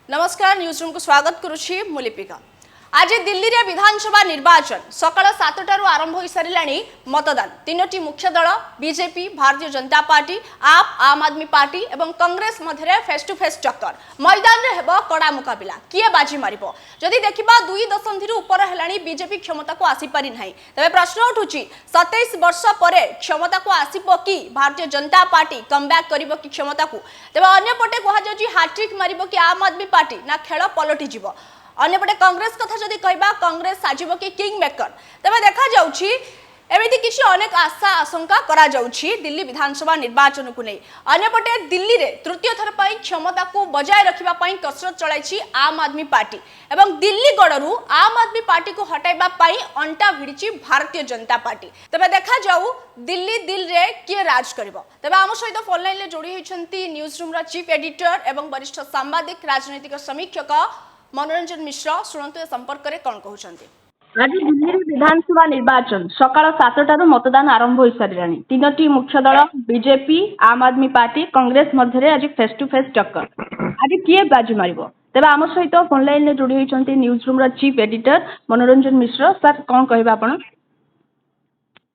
नमस्कार news room को स्वागत करुछि मुलिपिका। आज दिल्ली रे विधानसभा निर्वाचन सकाळ 7टारू आरंभ हो सारिलाणी मतदान। तीनोटी मुख्य दल बीजेपी, भारतीय जनता पार्टी, आम आदमी पार्टी एवं कांग्रेस मध्य फेस टू फेस टक्कर। मैदान रे हेबो कड़ा मुकाबिला। किए बाजी मारिबो? जदि देखिबा 2 दशंधि ऊपर हेलाणी बीजेपी क्षमता को आसी पारि नाही। तबे प्रश्न उठुछि 27 वर्ष परे क्षमता को आसीबो कि भारतीय जनता पार्टी कमबैक करिबो कि क्षमता को? तबे अन्य पटे कहा जाउछि हैट्रिक मारिबो कि आम आदमी पार्टी ना खेल पलटि जिवो। अन्यपटे कांग्रेस कथा जदि कहबा कांग्रेस साजिबो कि किंग मेकर। तबे देखा जाउछि एमिति किछि अनेक आशा आशंका करा जाउछि दिल्ली विधानसभा निर्वाचन को नै। अन्यपटे दिल्ली रे तृतीय थर पई क्षमता को बजाय रखिबा पई कसरत चलाइछि आम आदमी पार्टी एवं दिल्ली गडरू आम आदमी पार्टी को हटाइबा पई अंटा भिड़िछि भारतीय जनता पार्टी। तबे देखा जाउ दिल्ली दिल रे किए राज करिवो। तबे आम सहित फोन लाइन ले जोड़ी होइछन्ती न्यूज रूम रा चीफ एडिटर एवं वरिष्ठ सांबादिक राजनीतिक समीक्षक मनोरंजन मिश्र। शुणंतु ए संपर्क रे कोन कहउछन्ती? आज दिल्ली विधानसभा निर्वाचन सकाळ 7टारू मतदान आरंभ हो सारिलाणी। तीनोटी मुख्य दल बीजेपी, आम आदमी पार्टी, कांग्रेस मध्य आज फेस टू फेस टक्कर। आज किए बाजी मारिबो? तेबे आम सहित फोन लाइन ले जोड़ी होइछन्ती न्यूज रूम रा चीफ एडिटर मनोरंजन मिश्र। सर कोन कहबा आपण?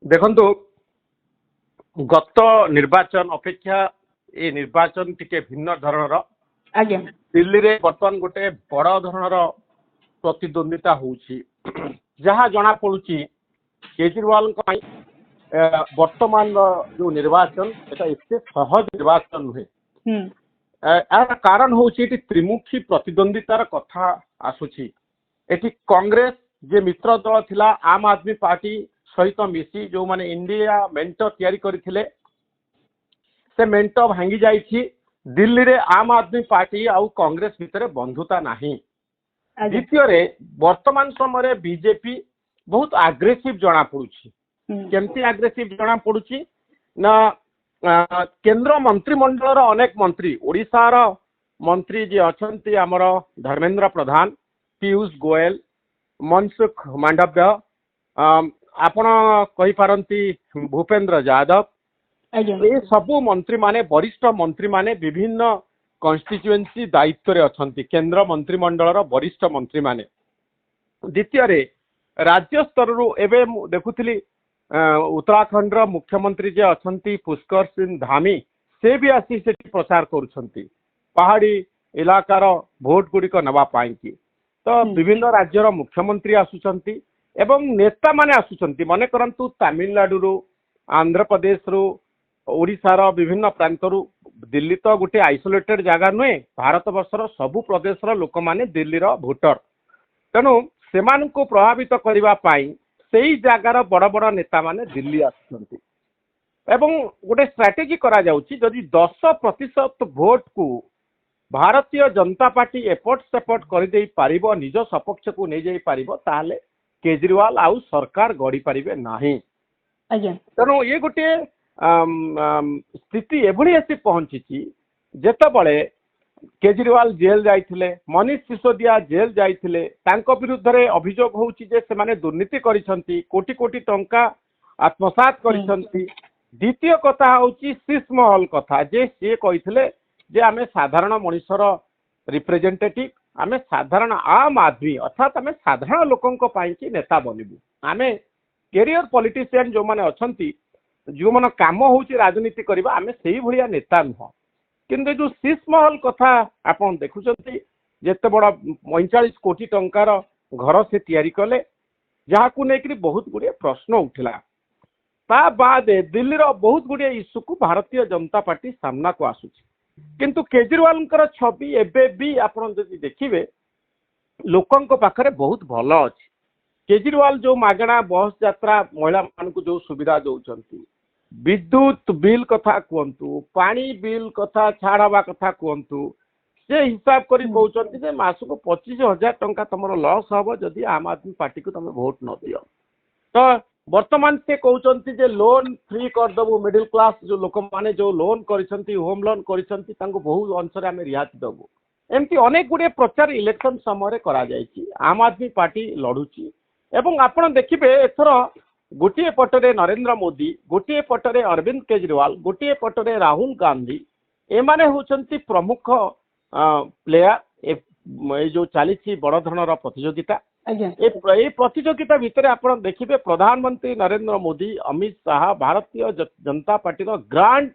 देखंतु गत निर्वाचन अपेक्षा ए निर्वाचन टिके भिन्न धरणर। आज्ञा दिल्ली रे वर्तमान गोटे बड़ धरणर प्रतिद्वंदिता होउछि। जहाँ जना पड़ुछि केजरीवाल वर्तमान जो निर्वाचन एटा एते सहज निर्वाचन नुहे। यार कारण होउछि एटी त्रिमुखी प्रतिद्वंदितार कथा आसुछि। एटी कांग्रेस जे मित्र दल थिला आम आदमी पार्टी सहित मिसी जो माने इंडिया मेंट तयारी करथिले से मेंट भांगी जाइछि। दिल्ली रे आम आदमी पार्टी आउ कांग्रेस भितर बंधुता नाही। द्वितीय रे वर्तमान समय बीजेपी बहुत आग्रेसिव जना पड़ुछि। केमती आग्रेसिव जना पड़ुछि ना केंद्र मंत्रिमंडल अनेक मंत्री ओडिशा रो मंत्री जे अछंती हमर धर्मेंद्र प्रधान, पीयूष गोयल, मनसुख मांडव्य, आपण कहि पारंती भूपेंद्र यादव, ये सबु मंत्री माने वरिष्ठ मंत्री माने विभिन्न कन्स्टिट्युएंसी दायित्व रे अछंती। केंद्र मंत्रिमंडल वरिष्ठ मंत्री माने। द्वितीय रे राज्य स्तर रु एबे देखुथिली उत्तराखंड रो मुख्यमंत्री जे अछंती पुष्कर सिंह धामी से भी आसी सेठी प्रचार करूछंती पहाड़ी इलाकार भोट गुडी को नवा पाई की। तो विभिन्न राज्य रो मुख्यमंत्री आसुछंती एवं नेता माने आसुछंती। मने करंतु तमिलनाडु रु, आंध्र प्रदेश रु, ओडिशा रो विभिन्न प्रांतरु। दिल्ली तो गोटे आइसोलेटेड जगह नुहे। भारत वर्षर सबु प्रदेश रो लोक माने दिल्ली रो भोटर। तेणु सेमान को प्रभावित करबा पाई सेही जगार बड़ बड़ नेता माने दिल्ली आसुछंती एवं गोटे स्ट्रैटेजी करा जाउची। जदि 10% भोट को भारतीय जनता पार्टी एपट सेपट कर दे पारिबो, निज सपक्ष को नै जाई पारिबो, ताले केजरीवाल आउ सरकार गड़ी पारिबे नाही। तेणु ये गोटे स्थिति एभली आसी पहुंची जेतबळे केजरीवाल जेल जाइथिले, मनीष सिसोदिया जेल जाइथिले, तांको विरुद्ध रे अभियोग होउची जे से माने दुर्नीति करिसंती, कोटी कोटी टंका आत्मसात करिसंती। द्वितीय कथा होउची शीशमहल कथा जे से कहिथिले जे आमे साधारण मनुष्यर रिप्रेजेंटेटिव, आमे साधारण आम आदमी अर्थात आमे साधारण लोकंको पाई कि नेता बनिबु। आमे कैरियर पॉलिटिशियन जो माने अछंती जो मन काम होउची राजनीति करबा, आमे सेही भलिया नेता नुह। किंतु जो शीशमहल कथा आपण देखुचंती जेते बड़ 45 कोटी टंकार घर से तैयारी कले, जहाकू नेकरी बहुत गुड़िया प्रश्न उठिला। ता बाद दिल्ली रो बहुत गुड़िया इश्यू को भारतीय जनता पार्टी सामना को आसुची। किंतु केजरीवाल छवि एबे भी आपण जदि देखिबे लोकंको पाखरे बहुत भल अछि। केजरीवाल जो मागणा बस यात्रा महिला मानकु जो सुविधा दउचंती, विद्युत बिल कथा कहतु, पानी बिल कथा छाड़वा कथा कहतु, से हिसाब करी कहउचंती जे मास को 25,000 टंका तमरो लॉस हबो जदि आम आदमी पार्टी को तमे वोट न दियो। तो वर्तमान से कहउचंती जे लोन फ्री कर दबो, मिडिल क्लास जो लोक माने जो लोन करिसंती, होम लोन करिसंती, तांको बहुत अंश रे हमें रिहाती दबो। एमती अनेक गुडे प्रचार इलेक्शन समय रे करा जायछि। आम आदमी पार्टी लढुची एवं आपण देखिबे एथरो गोटे पटरे नरेंद्र मोदी, गोटे पटरे अरविंद केजरीवाल, गोटे पटरे राहुल गांधी, एमाने होचंती प्रमुख प्लेयर। এই जो चली बड़ धरणर प्रतियोगिता ଆଜ୍ଞା ए प्रतियोगिता भितर आपण देखिबे प्रधानमंत्री Narendra Modi Amit Shah Bharatiya Janata party grand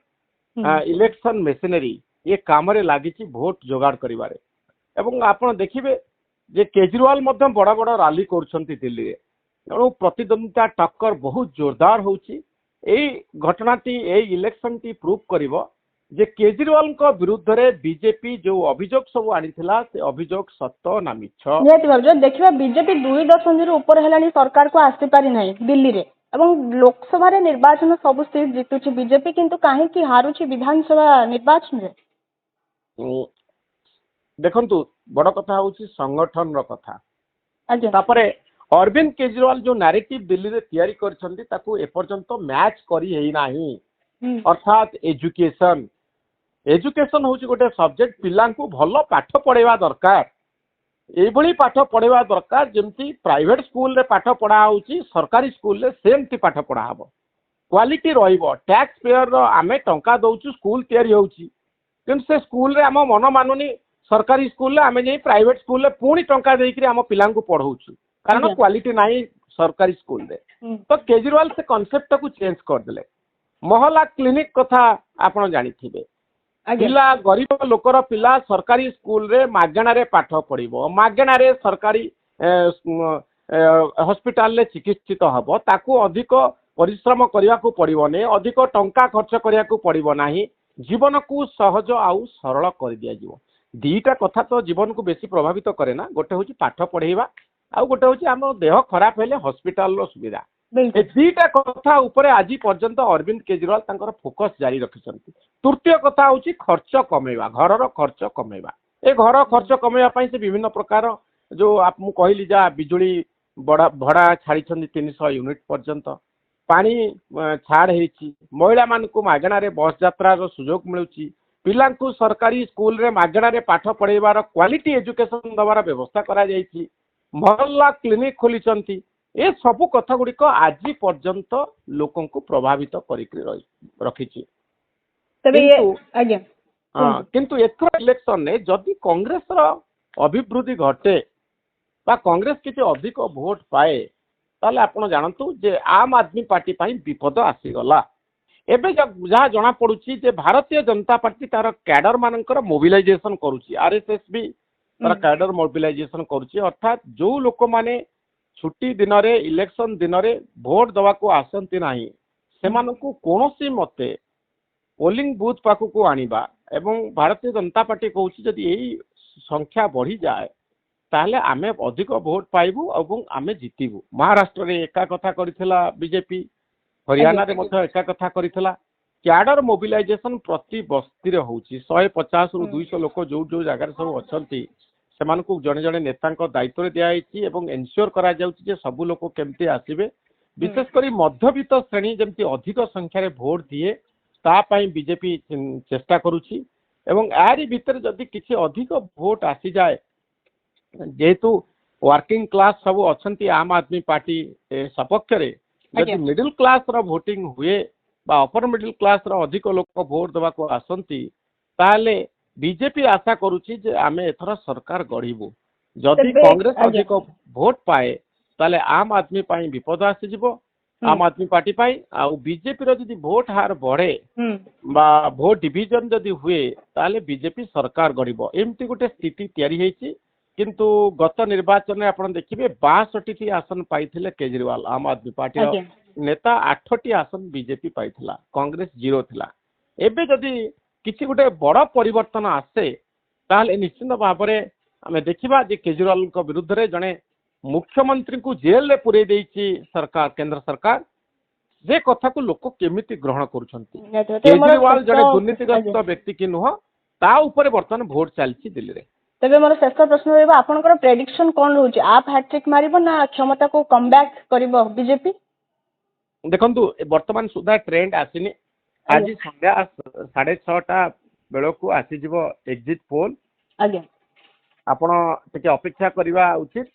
election machinery ये काम लगी भोट जोगाड़ करिवारे एवं आपण देखिबे जे केजरीवाल मध्य बड़ बड़ रैली करुछंती दिल्ली रे तेणु प्रतिद्वंदिता टक्कर बहुत जोरदार होउची एई घटनाटी एई इलेक्शन टी प्रूव करिवो जे केजरीवाल को विरुद्ध रे बीजेपी जो अभियोग सब आनिथिला से अभियोग सत्य ना मिछ निहाती भाव देखिए बीजेपी 2 दशंधि ऊपर है सरकार को आसी पारि ना दिल्ली रे एवं लोकसभा रे निर्वाचन सब सीट जितुची बीजेपी किंतु कहीं हारुची विधानसभा निर्वाचन रे देखंतु बड़ कथा होउची संगठन रो कथा आज्ञा तापरे अरविंद केजरीवाल जो नैरेटिव दिल्ली रे तैयारी करछंती ताकू एपर्यंत मैच करी हेई नाही अर्थात एजुकेशन एजुकेशन होची गोटे सब्जेक्ट पिलांकू भलो पाठ पढ़ेवा दरकार एभली पाठ पढ़ेवा दरकार जेमती प्राइवेट स्कूल रे पाठ पढ़ा होची सरकारी स्कूल रे सेमती पाठ पढ़ा हबो क्वालिटी रहिबो टैक्स पेयर रो आमे टंका दउचु स्कूल तैयारी होची किंतु से स्कूल रे हम मन मानुनी सरकारी स्कूल रे आमे जे प्राइवेट स्कूल रे पूरी टंका देइकरी हम पिलांकू पढ़ौचु कारण क्वालिटी नाही सरकारी स्कूल रे तो केजरीवाल से कांसेप्ट को चेंज कर देले मोहल्ला क्लिनिक कथा आपण जानिथिबे पिला गरीब लोकर पिला सरकारी स्कूल रे मागणा रे पाठ पढ़िबो मागणा रे सरकारी हॉस्पिटल रे चिकित्सित हबो ताकू अधिक परिश्रम करिया को पड़िबो ने अधिक टंका खर्च करिया को पड़िबो नाही जीवन को सहज आउ सरल कर दिया जीवो दीटा कथा तो जीवन को बेसी प्रभावित करे ना गोटे होची पाठ पढ़ेवा आउ गोटे होची हम देह खराब हेले हॉस्पिटल रो सुविधा ए दीटा कथा ऊपर आज पर्यंत अरविंद केजरीवाल तांकर फोकस जारी रखिसंती तृतीय कथा होची खर्च कमेवा घरर खर्च कमेवा ए घर खर्च कमेवा पई से विभिन्न प्रकार जो आप मु कहली जा बिजुली बड़ा भड़ा छाड़ी 300 यूनिट पर्यंत पानी छाड़ हेची महिला मान को मागणा रे बस यात्रा रो सुयोग मिलुची पिला को सरकारी स्कूल रे मागणा रे पाठ पढ़ेबार क्वालिटी एजुकेशन दबार व्यवस्था करा जायछि मोहल्ला क्लिनिक खोलिचंती ए सबु कथा गुडी को आज पर्यंत लोकन को प्रभावित करिक रखिछि किंतु एथर इलेक्शन ने जदि कांग्रेस रो अभिवृद्धि घटे बा कांग्रेस किछि अधिक वोट पाए ताले आपण जानतु जे आम आदमी पार्टी पई विपद आसी गला एबे जहाँ जना पड़ुछि जे भारतीय जनता पार्टी तार कैडर मानकर मोबिलाइजेशन करूछि आरएसएस भी तार कैडर मोबिलाइजेशन करूछि अर्थात जो लोक माने छुट्टी दिन रे इलेक्शन दिन रे भोट दवा को आसंती नाही सेमानकु कोनोसी मते पोलिंग बूथ पाखु को आनिबा एवं भारतीय जनता पार्टी कहूछि जदि एई संख्या बढ़ी जाए ताहले आमे अधिक भोट पाइबु एवं आमे जितिबु महाराष्ट्र रे एका कथा करिथिला बीजेपी हरियाणा रे मध्य एका कथा करिथिला कैडर मोबिलाइजेशन प्रति बस्ती रे होउछि 150 रु 200 लोक जो जो जगह सब अछंती सेमानकु जणे जणे नेतांक दायित्व रे दिया आइछि एवं एन्श्योर करा जाउछि जे सब लोक केमती आसीबे विशेष करी मध्यवित्त श्रेणी जेमती अधिक संख्या रे भोट दिए ता पई बीजेपी चेष्टा करूछि एवं आरी भीतर जदि किछि अधिक भोट आसी जाए जेहेतु वर्किंग क्लास सब अछंती आम आदमी पार्टी सपक्ष रे जदि मिडिल क्लास रो वोटिंग हुए बा अपर मिडिल क्लास रो अधिक लोक भोट दवा को आसंती ताले बीजेपी आशा करूची जे आमे एथरा सरकार गढ़िबु जदि कांग्रेस अधिक भोट पाए ताले आम आदमी पाई विपद आसी जिवो आम आदमी पार्टी पाई आ बीजेपी रो जदि भोट हार बढ़े बा भोट डिवीजन जदि हुए ताले बीजेपी सरकार गढ़िबो एमती गोटे स्थिति तयारी हेची किंतु गत निर्वाचन में आपण देखिबे 62 आसन पाइथिले केजरीवाल आम आदमी पार्टी नेता 8 आसन बीजेपी पाइथिला कांग्रेस 0 थिला एबे जदि किछि गोटे बड़ परिवर्तन आसे ताले निश्चित भाव में आम देखा जे केजरीवाल को विरुद्ध रे जने मुख्यमंत्री को जेल रे पुरे देइछि सरकार केंद्र सरकार जे कथा को लोक केमिति ग्रहण करूछंती केजरीवाल जने दुर्नीतिग्रस्त व्यक्ति कि नुह ता ऊपर वर्तमान भोट चलछि दिल्ली रे तेबे मोर शेष प्रश्न रहबा आपनकर प्रेडिक्शन कोन रहउछि आप हैट्रिक मारिबो ना क्षमता को कमबैक करिवो बीजेपी देखंतु वर्तमान सुधा ट्रेंड आसिनी आज संध्या 6:30 बेल को आसी जीवो एग्जिट पोल आज्ञा आपण टिके अपेक्षा करिवा उचित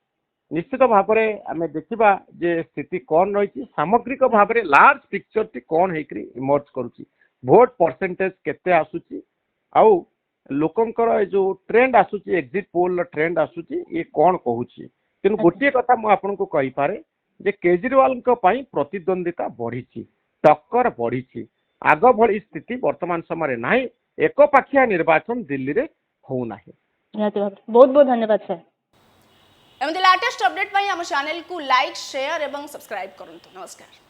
निश्चित भाव में आम देखा जे स्थिति कौन रही सामग्रिक भाव में लार्ज पिक्चर टी कौन होकर इमर्ज करुच्ची भोट परसेंटेज केते आसुची आउ ଲୋକଙ୍କର ଏ ଯୋଉ ଟ୍ରେଣ୍ଡ ଆସୁଛି ଏକ୍ଜିଟ୍ ପୋଲ ଟ୍ରେଣ୍ଡ ଆସୁଛି ଏ କଣ କହୁଛି କିନ୍ତୁ ଗୋଟିଏ କଥା ମୁଁ ଆପଣଙ୍କୁ କହିପାରେ ଯେ କେଜରିୱାଲଙ୍କ ପାଇଁ ପ୍ରତିଦ୍ୱନ୍ଦିତା ବଢିଛି ଟକ୍କର ବଢିଛି ଆଗ ଭଳି ସ୍ଥିତି ବର୍ତ୍ତମାନ ସମୟରେ ନାହିଁ ଏକପାଖିଆ ନିର୍ବାଚନ ଦିଲ୍ଲୀରେ ହଉନାହିଁ। ନିହାତି ଭାବରେ ବହୁତ ବହୁତ ଧନ୍ୟବାଦ ସାର୍। ଏମିତି ଲାଟେଷ୍ଟ ଅପଡେଟ୍ ପାଇଁ ଆମ ଚ୍ୟାନେଲକୁ ଲାଇକ୍ ସେୟାର ଏବଂ ସବସ୍କ୍ରାଇब କରନ୍ତୁ। ନମସ୍କାର।